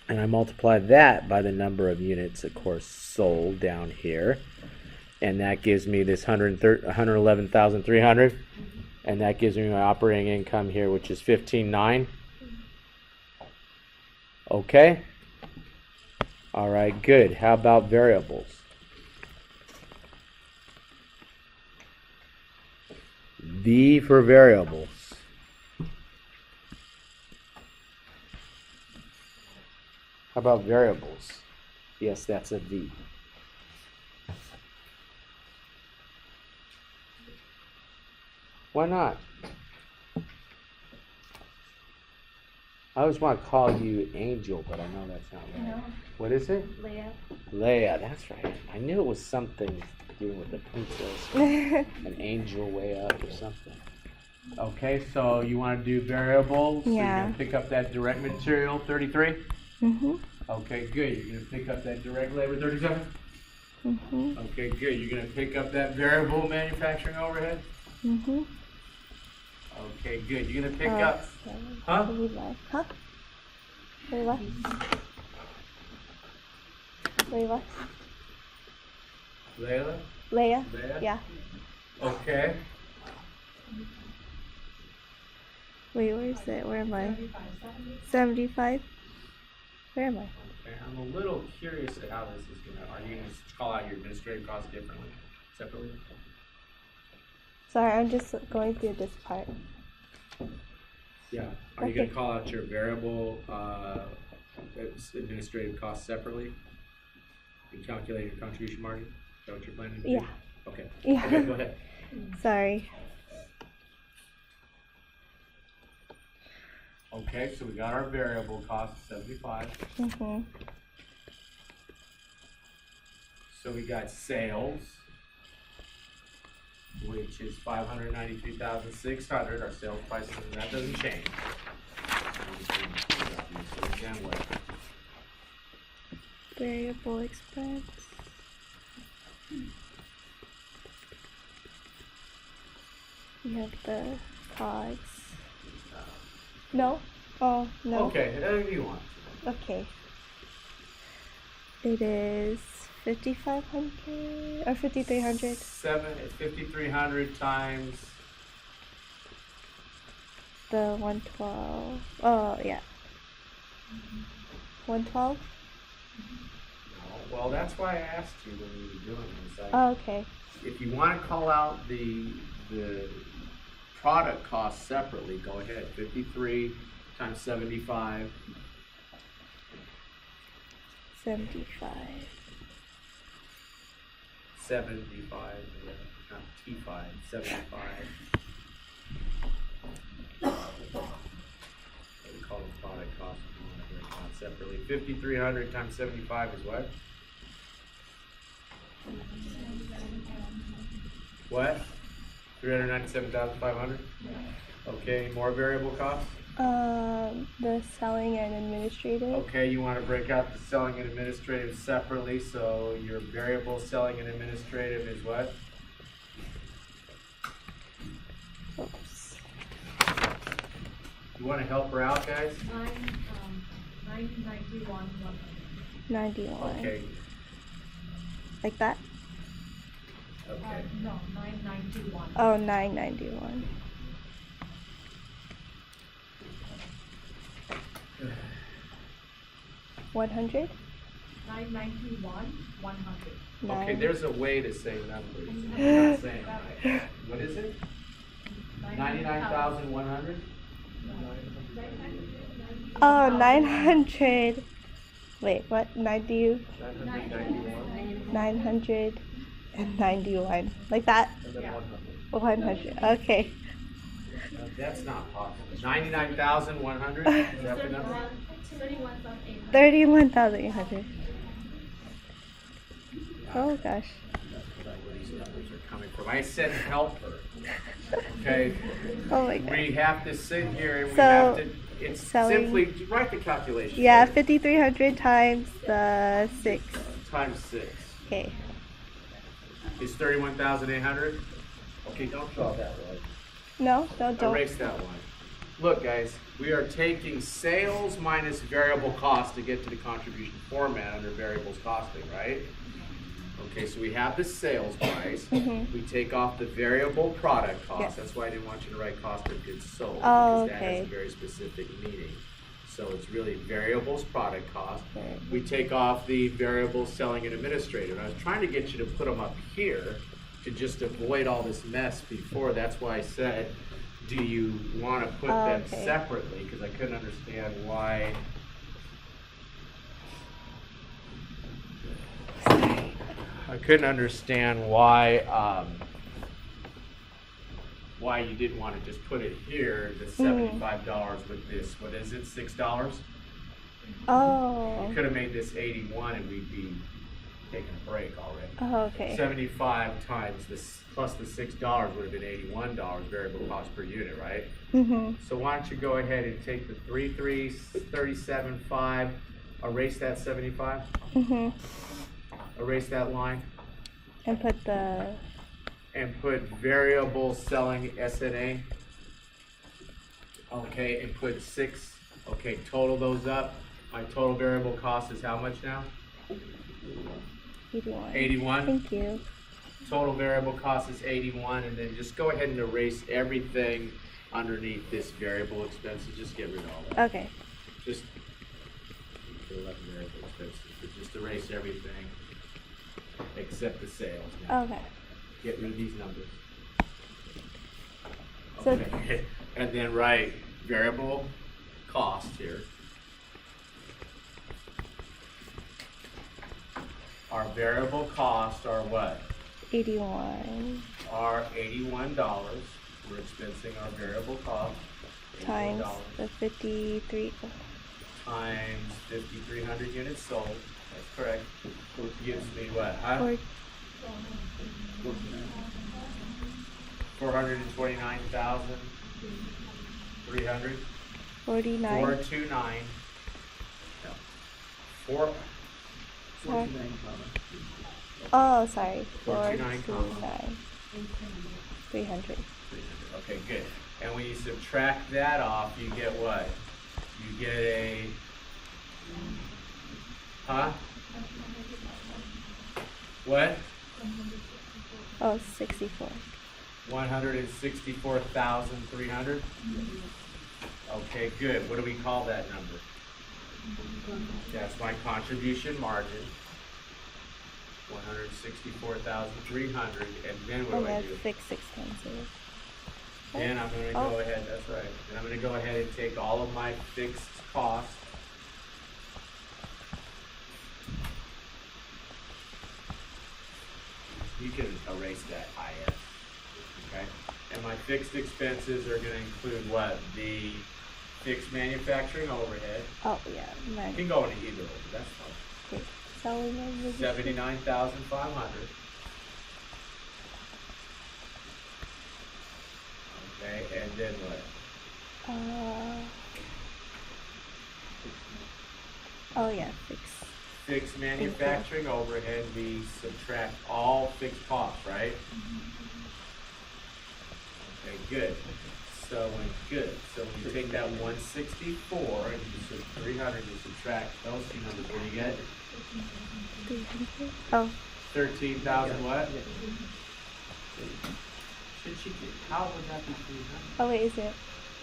And I multiply that by the number of units, of course, sold down here. And that gives me this 111,300. And that gives me my operating income here, which is 15,900. Okay? All right, good. How about variables? V for variables. How about variables? Yes, that's a V. Why not? I always want to call you Angel, but I know that's not right. No. What is it? Leia. Leia, that's right. I knew it was something doing with the princess. An angel way up or something. Okay, so you want to do variables? So Yeah. you're going to pick up that direct material, 33? Mm-hmm. Okay, good. You're going to pick up that direct labor, 37? Mm-hmm. Okay, good. You're going to pick up that variable manufacturing overhead? Mm-hmm. Okay, good. You're going to pick up... Huh? Huh? Wait, what? Wait, what? Layla? Leia? Leia? Yeah. Okay. Wait, where is it? Where am I? 75? Where am I? Okay, I'm a little curious at how this is going to... Are you going to call out your administrative costs differently, separately? Sorry, I'm just going through this part. Yeah. Are you going to call out your variable administrative costs separately and calculate your contribution margin? Is that what you're planning to do? Yeah. Okay. Yeah. Okay, go ahead. Sorry. Okay, so we got our variable cost of 75. Mm-hmm. So we got sales, which is 593,600. Our sales price, and that doesn't change. So again, what? Variable expense. We have the cogs. No? Oh, no. Okay, whatever you want. Okay. It is 5,500 or 5,300. 5,300 times. The 112. Oh, yeah. 112? Well, that's why I asked you when you were doing this. Oh, okay. If you want to call out the product cost separately, go ahead. 53 times 75. 75. 75, yeah, not T5, 75. We call it product cost if you want to break it out separately. 5,300 times 75 is what? What? 397,500? Okay, more variable costs? The selling and administrative. Okay, you want to break out the selling and administrative separately, so your variable selling and administrative is what? Oops. You want to help her out, guys? 991. 91. Okay, Like that? okay. No, 991. Oh, 991. $100? 991, 100. Okay, Nine. there's a way to say numbers. I'm not saying it right. What is it? 99,100? Oh, 900. Wait, what? 90? 991. 991. Like that? And then 100. Okay. That's not possible. 99,100? Is that the number? 31,800. 31,800. Oh gosh. That's where these numbers are coming from. I said help her. Okay? Oh my god. We have to sit here and we So, have to, it's selling- simply, write the calculation. Yeah, 5,300 times the 6. Times 6 Okay. is 31,800. Okay, don't draw that right. No, don't. Erase that one. Look, guys, we are taking sales minus variable cost to get to the contribution format under variables costing, right? Okay, so we have the sales price. Mhm. We take off the variable product cost. Yes. That's why I didn't want you to write cost of goods sold. Oh, because that has okay. a very specific meaning. So it's really variables product cost. We take off the variable selling and administrative. I was trying to get you to put them up here to just avoid all this mess before. That's why I said, do you want to put them okay. separately? Because I couldn't understand why. I couldn't understand why you didn't want to just put it here, the $75 with this, what is it, $6? Oh. You could have made this 81 and we'd be taking a break already. Oh, okay. 75 times this plus the $6 would have been $81 variable cost per unit, right? Mm-hmm. So why don't you go ahead and take the 3337.5, erase that 75, Mm-hmm. erase that line, And put the and put variable selling SNA. Okay, and put 6. Okay, total those up. My total variable cost is how much now? 81. 81. Thank you. Total variable cost is 81, and then just go ahead and erase everything underneath this variable expenses. Just get rid of all that. Okay. Just variable expenses, but just erase everything except the sales. Now. Okay. Get rid of these numbers. So- Okay. And then write variable cost here. Our variable costs are what? 81 Are $81. We're expensing our variable cost. times $81 the 53. times 5,300 units sold. That's correct. Gives me what? Huh? Or 429,300. 49. 429. No. 4. Oh, sorry. 429, 429. 300. Okay, good. And when you subtract that off, you get what? You get a. Huh? What? Oh, 64. 164,300. Okay, good. What do we call that number? That's my contribution margin. 164,300. And then what And do I that's do? fixed expenses. Then I'm going to Oh. go ahead. That's right. Then I'm going to go ahead and take all of my fixed costs. You can erase that IS, okay? And my fixed expenses are going to include what? The fixed manufacturing overhead. Oh, yeah. You Mine. can go into either order, that's fine. Okay. Selling and 79,500. Okay, and then what? Oh, yeah. Fixed. Fixed manufacturing overhead, we subtract all fixed costs, right? Okay, good. So when you take that 164 and you 300, you subtract those two numbers. What do you get? 300. Oh. 13,000 what? Should she get? How would that be 300? Oh, wait. Is it?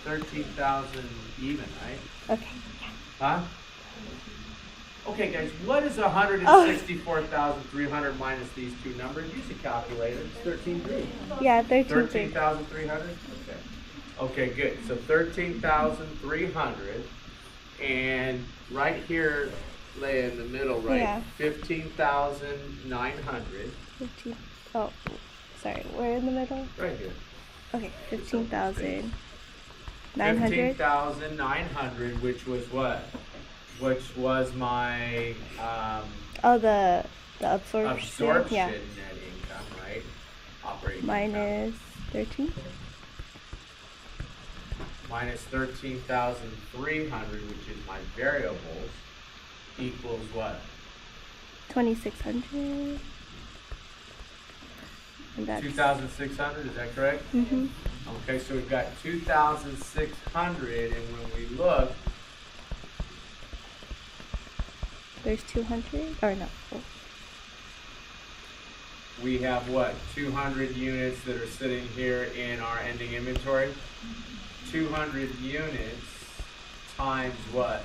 13,000 even, right? Okay. Huh? Okay, guys, what is 164,300 minus these two numbers? Use a calculator. It's 13,300. Yeah, 13. 13,300? Okay. Okay, good. So 13,300. And right here, lay in the middle, right? Yeah. 15,900. 15. Oh, sorry. Where in the middle? Right here. Okay, 15,900. 15,900, which was what? Which was my Oh, the absorption. absorption Yeah. net income, right? Operating Minus 13. minus 13,300, which is my variables, equals what? 2,600. And that's 2,600, is that correct? Mm-hmm. Okay, so we've got 2,600, and when we look, There's 200. Or no. Oh. we have what? 200 units that are sitting here in our ending inventory. 200 units times what?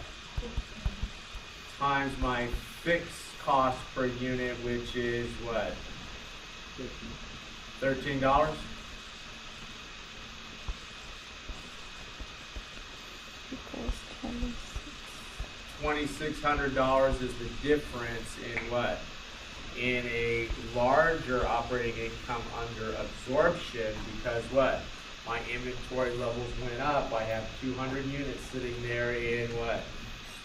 Times my fixed cost per unit, which is what? $13? Equals 26. $2,600 is the difference in what? In a larger operating income under absorption, because what? My inventory levels went up. I have 200 units sitting there in what?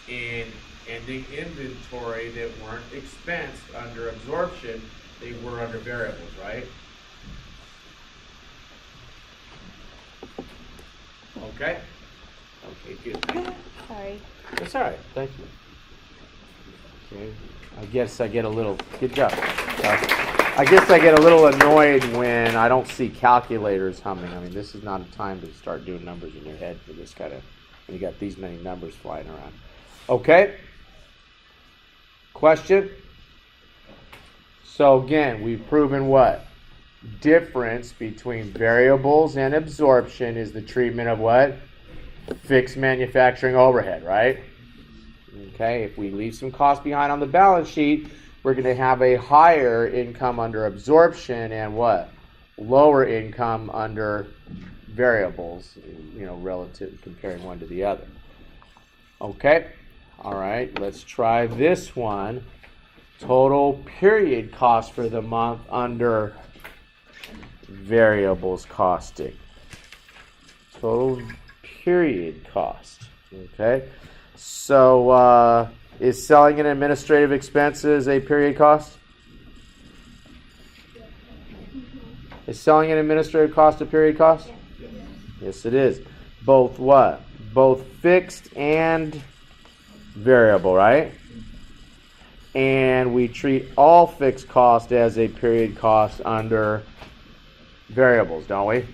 In ending inventory that weren't expensed under absorption. They were under variables, right? Okay? Okay, good. Thank you. Sorry. That's all right. Thank you. Okay. I guess I get a little, good job. I guess I get a little annoyed when I don't see calculators humming. I mean, this is not a time to start doing numbers in your head for this kind of, when you got these many numbers flying around. Okay? Question? So again, we've proven what? Difference between variables and absorption is the treatment of what? Fixed manufacturing overhead, right? Okay, if we leave some cost behind on the balance sheet, we're going to have a higher income under absorption and what? Lower income under variables, relative, comparing one to the other. Okay, all right, let's try this one. Total period cost for the month under variables costing. Total period cost. Okay, so is selling and administrative expenses a period cost? Is selling and administrative cost a period cost? Yes, it is. Both what? Both fixed and variable, right? And we treat all fixed cost as a period cost under variables, don't we?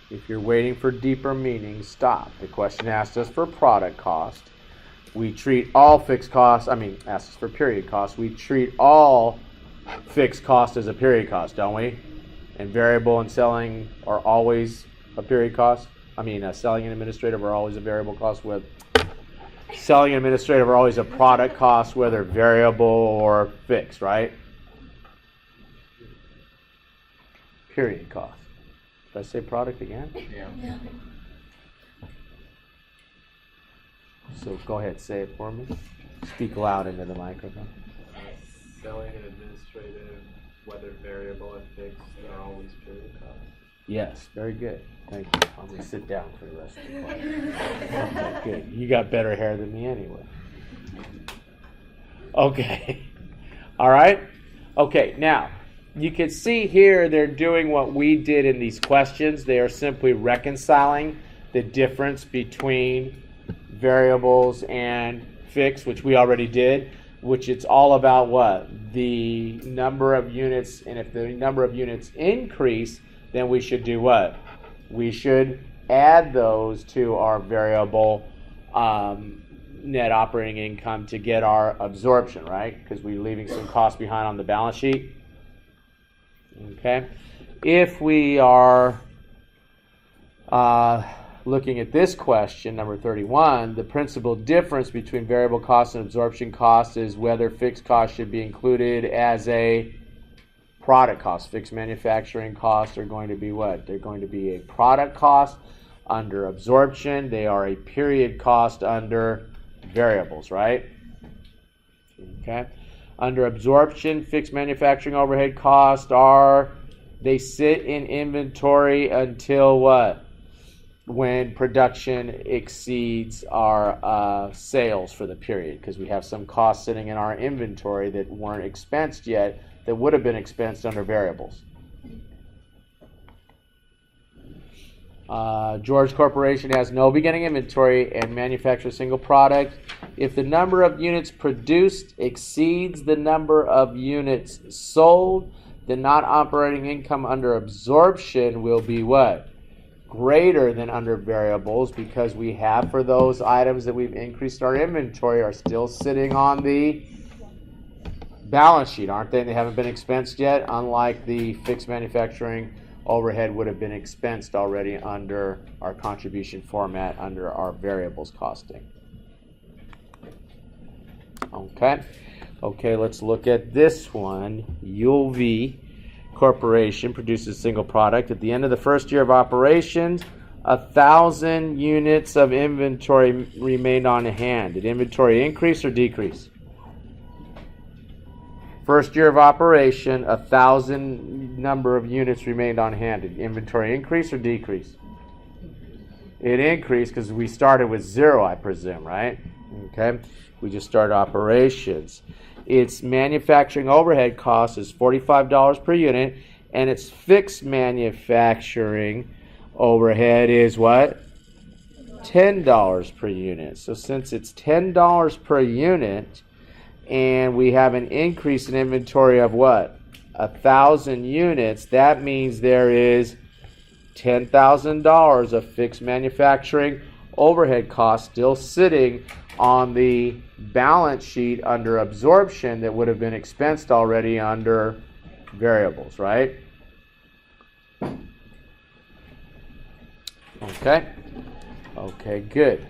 If you're waiting for deeper meaning, stop. The question asked us for product cost. We treat all fixed costs, asked us for period cost. We treat all fixed cost as a period cost, don't we? And variable and selling are always a period cost. Selling and administrative are always a variable cost. Selling and administrative are always a product cost, whether variable or fixed, right? Period cost. Did I say product again? Yeah. So go ahead, say it for me. Speak loud into the microphone. Selling and administrative, whether variable or fixed, are always period costs. Yes, very good. Thank you. I'm going to sit down for the rest of the class. Okay, good. You got better hair than me anyway. Okay. All right? Okay, now, you can see here they're doing what we did in these questions. They are simply reconciling the difference between variables and fixed, which we already did, which it's all about what? The number of units, and if the number of units increase, then we should do what? We should add those to our variable net operating income to get our absorption, right? Because we're leaving some cost behind on the balance sheet. Okay. If we are looking at this question, number 31, the principal difference between variable cost and absorption cost is whether fixed cost should be included as a product cost. Fixed manufacturing costs are going to be what? They're going to be a product cost under absorption. They are a period cost under variables, right? Okay. Under absorption, fixed manufacturing overhead costs they sit in inventory until what? When production exceeds our sales for the period, because we have some costs sitting in our inventory that weren't expensed yet that would have been expensed under variables. George Corporation has no beginning inventory and manufactures a single product. If the number of units produced exceeds the number of units sold, the not operating income under absorption will be what? Greater than under variables, because we have, for those items that we've increased our inventory, are still sitting on the balance sheet, aren't they? They haven't been expensed yet, unlike the fixed manufacturing overhead would have been expensed already under our contribution format under our variables costing. Okay, let's look at this one. UV Corporation produces a single product. At the end of the first year of operations, 1,000 units of inventory remained on hand. Did inventory increase or decrease? First year of operation, 1,000 number of units remained on hand. Did inventory increase or decrease? It increased because we started with 0, I presume, right? Okay, we just started operations. Its manufacturing overhead cost is $45 per unit, and its fixed manufacturing overhead is what? $10 per unit. So since it's $10 per unit, and we have an increase in inventory of what? 1,000 units, that means there is $10,000 of fixed manufacturing overhead cost still sitting on the balance sheet under absorption that would have been expensed already under variables, right? Okay, good.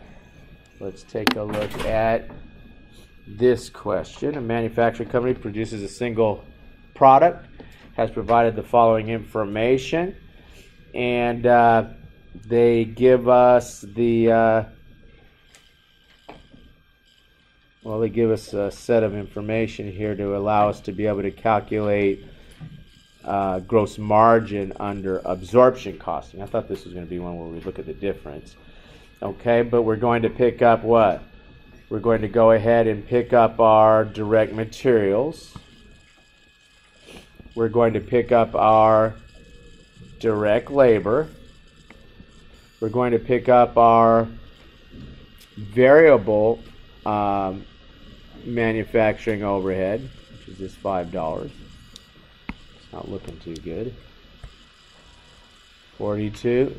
Let's take a look at this question. A manufacturing company produces a single product, has provided the following information, and they give us the they give us a set of information here to allow us to be able to calculate gross margin under absorption costing. I thought this was going to be one where we look at the difference. Okay, but we're going to pick up what? We're going to go ahead and pick up our direct materials. We're going to pick up our direct labor. We're going to pick up our variable manufacturing overhead, which is this $5. It's not looking too good. 42.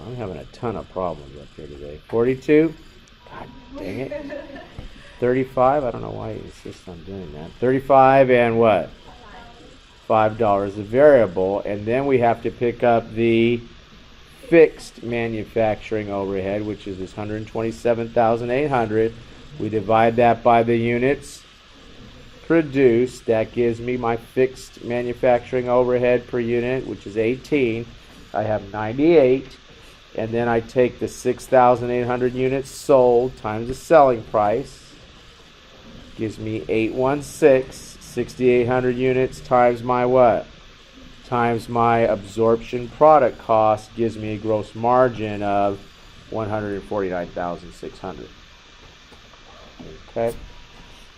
I'm having a ton of problems up here today. 42. God dang it. 35. I don't know why he insists on doing that. 35 and what? $5 the variable, and then we have to pick up the fixed manufacturing overhead, which is this 127,800. We divide that by the units produced. That gives me my fixed manufacturing overhead per unit, which is 18. I have 98, and then I take the 6,800 units sold times the selling price. Gives me 816. 6,800 units times my what? Times my absorption product cost gives me a gross margin of 149,600. Okay.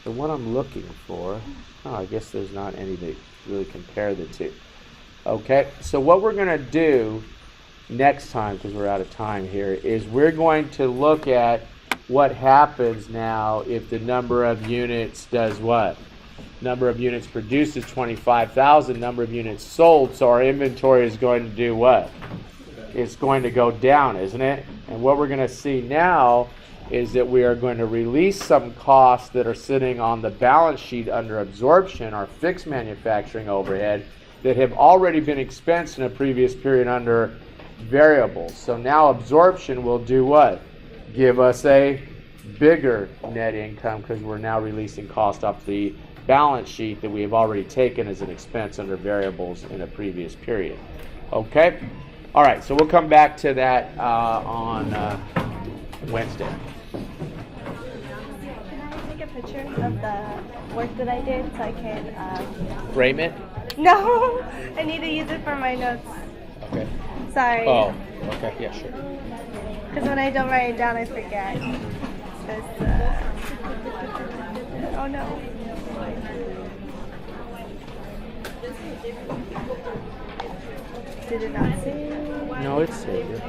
So what I'm looking for, I guess there's not any to really compare the two. Okay. So what we're going to do next time, because we're out of time here, is we're going to look at what happens now if the number of units does what? Number of units produced is 25,000, number of units sold, so our inventory is going to do what? It's going to go down, isn't it? And what we're going to see now is that we are going to release some costs that are sitting on the balance sheet under absorption, our fixed manufacturing overhead, that have already been expensed in a previous period under variables. So now absorption will do what? Give us a bigger net income because we're now releasing cost off the balance sheet that we have already taken as an expense under variables in a previous period. Okay? All right, so we'll come back to that on Wednesday. Can I take a picture of the work that I did so I can... Frame it? No! I need to use it for my notes. Okay. Sorry. Oh, okay, yeah, sure. Because when I don't write it down, I forget. Oh no. Did it not save? No, it's saved.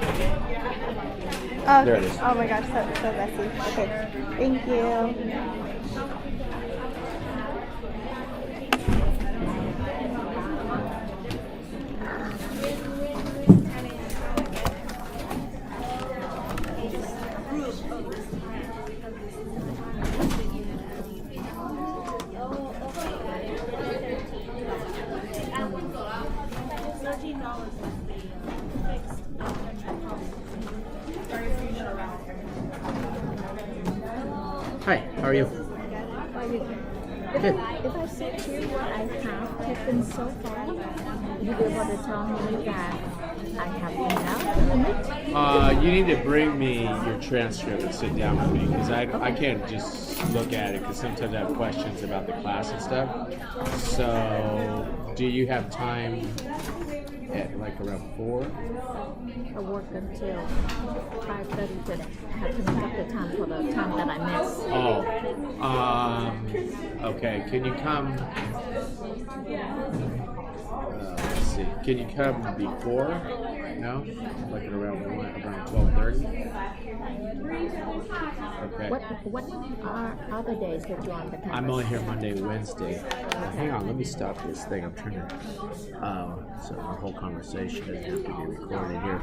Oh, There it is. Oh my gosh, so messy. Okay, thank you. How are you? Good. If I say to you what I have taken so far, you be able to tell me that I have enough limit? You need to bring me your transcript and sit down with me because I can't just look at it because sometimes I have questions about the class and stuff. So, do you have time at like around 4? I work until 5:30 today. I have to make up the time for the time that I miss. Oh, okay. Can you come? Let's see. Can you come before? No, like at around 12:30. Okay. What are other days that you're on the campus? I'm only here Monday, Wednesday. Hang on, let me stop this thing. I'm trying to. So our whole conversation doesn't have to be recorded here.